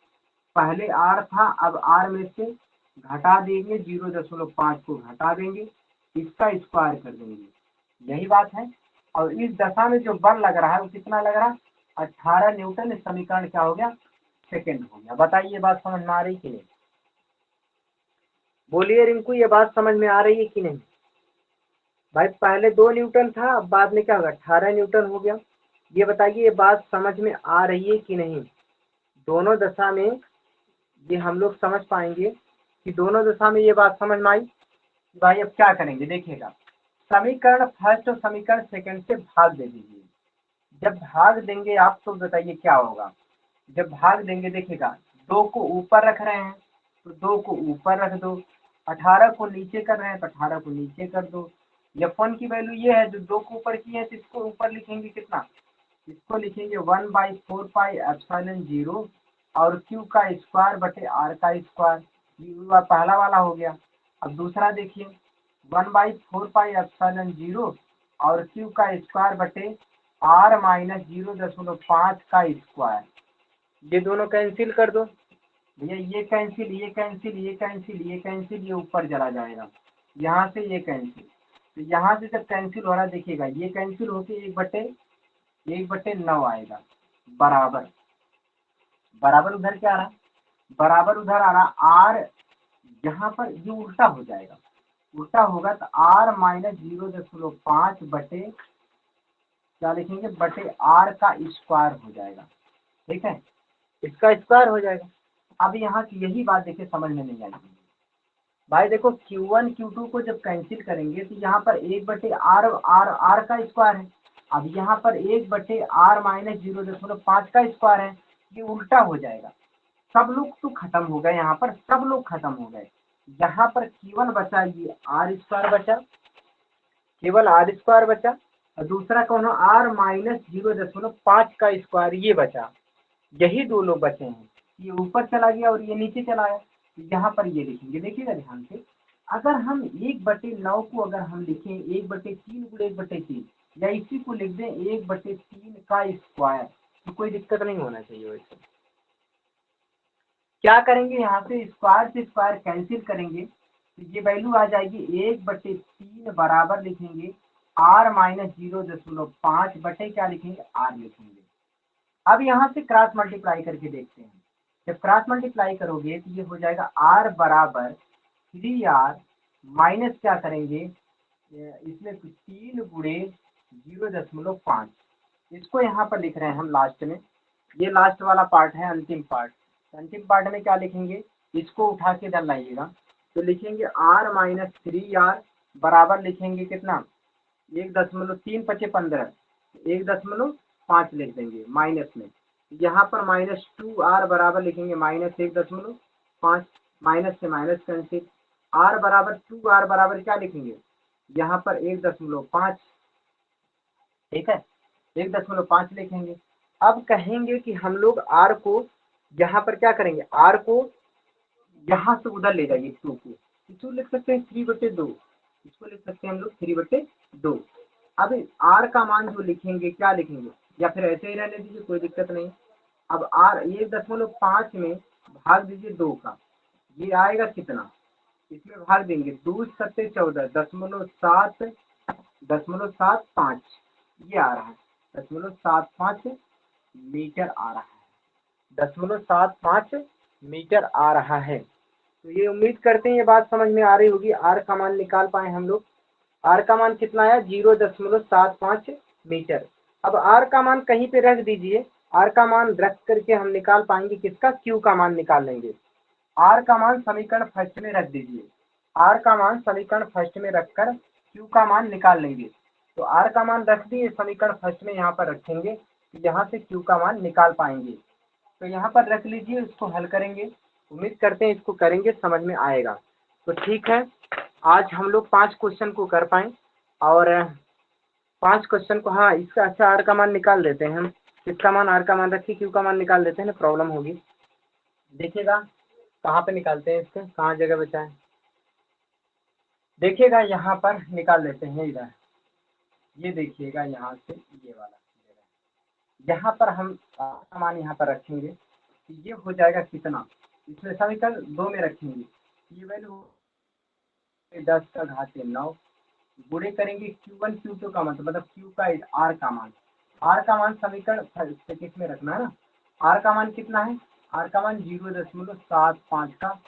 [SPEAKER 1] पहले R था अब R में से घटा देंगे, 0.5 को घटा देंगे, इसका स्क्वायर कर देंगे, यही बात है। और इस दशा में जो बल लग रहा है वो कितना लग रहा है? 18 न्यूटन। इस समीकरण क्या हो गया? सेकेंड हो गया। बताइए ये बात समझ में आ रही कि नहीं? बोलिए रिंकू, ये बात समझ में आ रही है कि नहीं? भाई पहले 2 न्यूटन था, अब बाद में क्या होगा? 18 न्यूटन हो गया। ये बताइए ये बात समझ में आ रही है कि नहीं? दोनों दशा में ये हम लोग समझ पाएंगे कि दोनों दशा में ये बात समझ में आई। भाई अब क्या करेंगे देखिएगा, समीकरण फर्स्ट और समीकरण सेकंड से भाग दे दीजिए। जब भाग देंगे आप तो बताइए क्या होगा? जब भाग देंगे देखिएगा, 2 को ऊपर रख रहे हैं तो 2 को ऊपर रख दो, 18 को नीचे कर रहे हैं तो 18 को नीचे कर दो। f1 की वैल्यू ये है, जो 2 को ऊपर की है तो इसको ऊपर लिखेंगे कितना? इसको लिखेंगे 1/4 पाई एप्सिलॉन 0 और q का स्क्वायर बटे r का स्क्वायर, ये पहला वाला हो गया। अब दूसरा देखिए 1/4 पाई एप्सिलॉन 0 और q का स्क्वायर बटे r माइनस 0.5 का स्क्वायर, ये दोनों कैंसिल कर दो भैया, ये कैंसिल ये कैंसिल ये कैंसिल ये कैंसिल, ये ऊपर चला जाएगा, यहाँ से ये कैंसिल, तो यहाँ से जब कैंसिल हो रहा देखिएगा ये कैंसिल होके 1/9 आएगा, बराबर बराबर उधर क्या आ रहा? बराबर उधर आ रहा आर, यहाँ पर ये उल्टा हो जाएगा, उल्टा होगा तो r माइनस 0.5 बटे क्या लिखेंगे? बटे r का स्क्वायर हो जाएगा, ठीक है, इसका स्क्वायर हो जाएगा। अब यहाँ की यही बात देखिए समझ में नहीं आएगी भाई। देखो Q1 Q2 को जब कैंसिल करेंगे तो यहाँ पर 1/r का स्क्वायर है, अब यहाँ पर 1/r माइनस 0.5 का स्क्वायर है, ये उल्टा हो जाएगा। सब लोग तो खत्म हो गए, यहाँ पर सब लोग खत्म हो गए। यहाँ पर केवल बचा ये आर स्क्वायर बचा, केवल आर स्क्वायर बचा, और दूसरा कौन हो आर माइनस 0.5 का स्क्वायर ये बचा। यही दो लोग बचे हैं, ये ऊपर चला गया और ये नीचे चला गया। यहाँ पर ये लिखेंगे, देखिएगा ध्यान से, अगर हम 1/9 को अगर हम लिखें 1/3 गुणे 1/3, या इसी को लिख दें 1/3 का स्क्वायर, तो कोई दिक्कत नहीं होना चाहिए। वैसे क्या करेंगे, यहाँ से स्क्वायर कैंसिल करेंगे, तो ये वैल्यू आ जाएगी 1/3 बराबर लिखेंगे r माइनस 0.5 बटे क्या लिखेंगे r लिखेंगे। अब यहाँ से क्रॉस मल्टीप्लाई करके देखते हैं, जब क्रॉस मल्टीप्लाई करोगे तो ये हो जाएगा r बराबर 3r माइनस क्या करेंगे, इसमें 3 गुणे 0.5, इसको यहाँ पर लिख रहे हैं हम लास्ट में, ये लास्ट वाला पार्ट है, अंतिम पार्ट। अंतिम पार्ट में क्या लिखेंगे, इसको उठा के इधर लाइएगा, तो लिखेंगे r माइनस 3r बराबर लिखेंगे कितना, 1.3 × 15, 1.5 लिख देंगे माइनस में। यहाँ पर माइनस 2r बराबर लिखेंगे माइनस 1.5, माइनस से माइनस कैंसिल, r बराबर 2r बराबर क्या लिखेंगे, यहाँ पर 1.5, ठीक है, 1.5 लिखेंगे। अब कहेंगे कि हम लोग r को यहाँ पर क्या करेंगे, r को यहाँ से उधर ले जाइए, 2 को, इसको लिख सकते हैं 3/2, इसको लिख सकते हैं हम लोग 3/2। अब r का मान जो लिखेंगे क्या लिखेंगे, या फिर ऐसे ही रहने दीजिए, कोई दिक्कत नहीं। अब r 1.5 में भाग दीजिए 2 का, ये आएगा कितना, इसमें भाग देंगे 2 7 14, 0.775 ये आ रहा है, 0.75 मीटर आ रहा है, 0.75 मीटर आ रहा है। तो ये उम्मीद करते हैं ये बात समझ में आ रही होगी। r का मान निकाल पाए हम लोग, r का मान कितना आया, 0.75 मीटर। अब r का मान कहीं पे रख दीजिए, r का मान रख करके हम निकाल पाएंगे किसका, q का मान निकाल लेंगे। r का मान समीकरण फर्स्ट में रख दीजिए, r का मान समीकरण फर्स्ट में रखकर q का मान निकाल लेंगे। तो r का मान रख दिए समीकरण फर्स्ट में, यहाँ पर रखेंगे, तो यहाँ से q का मान निकाल पाएंगे। तो यहाँ पर रख लीजिए, इसको हल करेंगे, उम्मीद करते हैं इसको करेंगे समझ में आएगा। तो ठीक है, आज हम लोग 5 क्वेश्चन को कर पाए, और 5 क्वेश्चन को, हाँ इसका अच्छा r का मान निकाल देते हैं हम, इसका मान r का मान रखिए, q का मान निकाल देते हैं ना, प्रॉब्लम होगी। देखिएगा कहाँ पे निकालते हैं, इसके कहाँ जगह बचा है, देखिएगा यहाँ पर निकाल लेते हैं इधर, ये देखिएगा यहाँ से ये वाला जगह, यहाँ पर हम का मान यहाँ पर रखेंगे, तो ये हो जाएगा कितना, इसमें समीकरण 2 में रखेंगे, ये वैल्यू 10⁻9 गुणे करेंगे Q1 Q2 का मतलब Q का R का मान, R का मान समीकरण में रखना है ना, R का मान कितना है, R का मान 0.75 का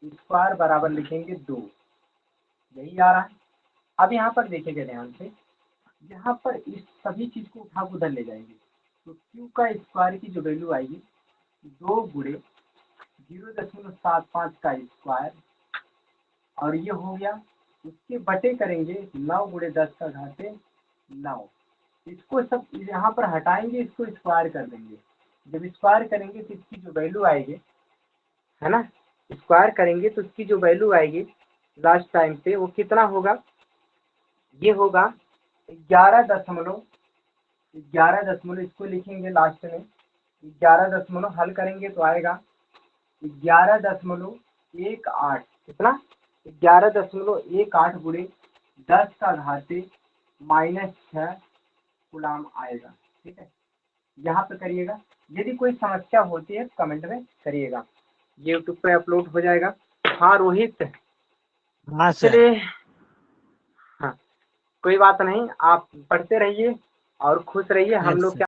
[SPEAKER 1] स्क्वायर बराबर लिखेंगे 2, यही आ रहा है। अब यहाँ पर देखिएगा ध्यान से, यहाँ पर इस सभी चीज को उठा के उधर ले जाएंगे, तो Q का स्क्वायर की जो वैल्यू आएगी 2 गुणे 0.75 का स्क्वायर, और ये हो गया, उसके बटे करेंगे 9 गुणे 10⁻9, इसको सब यहाँ पर हटाएंगे, इसको स्क्वायर कर देंगे। जब स्क्वायर करेंगे तो इसकी जो वैल्यू आएगी, है ना, स्क्वायर करेंगे तो इसकी जो वैल्यू आएगी लास्ट टाइम पे वो कितना होगा, ये होगा 11 दशमलव, इसको लिखेंगे लास्ट में 11 हल करेंगे तो आएगा 11.18, कितना, 11.18 गुणे 10⁻⁻6 कूलम आएगा। ठीक है, यहाँ पे करिएगा, यदि कोई समस्या होती है कमेंट में करिएगा, यूट्यूब पे अपलोड हो जाएगा। हाँ रोहित,
[SPEAKER 3] हाँ सर,
[SPEAKER 1] चलिए, हाँ कोई बात नहीं, आप पढ़ते रहिए और खुश रहिए, हम
[SPEAKER 3] Yes,
[SPEAKER 1] लोग
[SPEAKER 3] sir.
[SPEAKER 1] क्या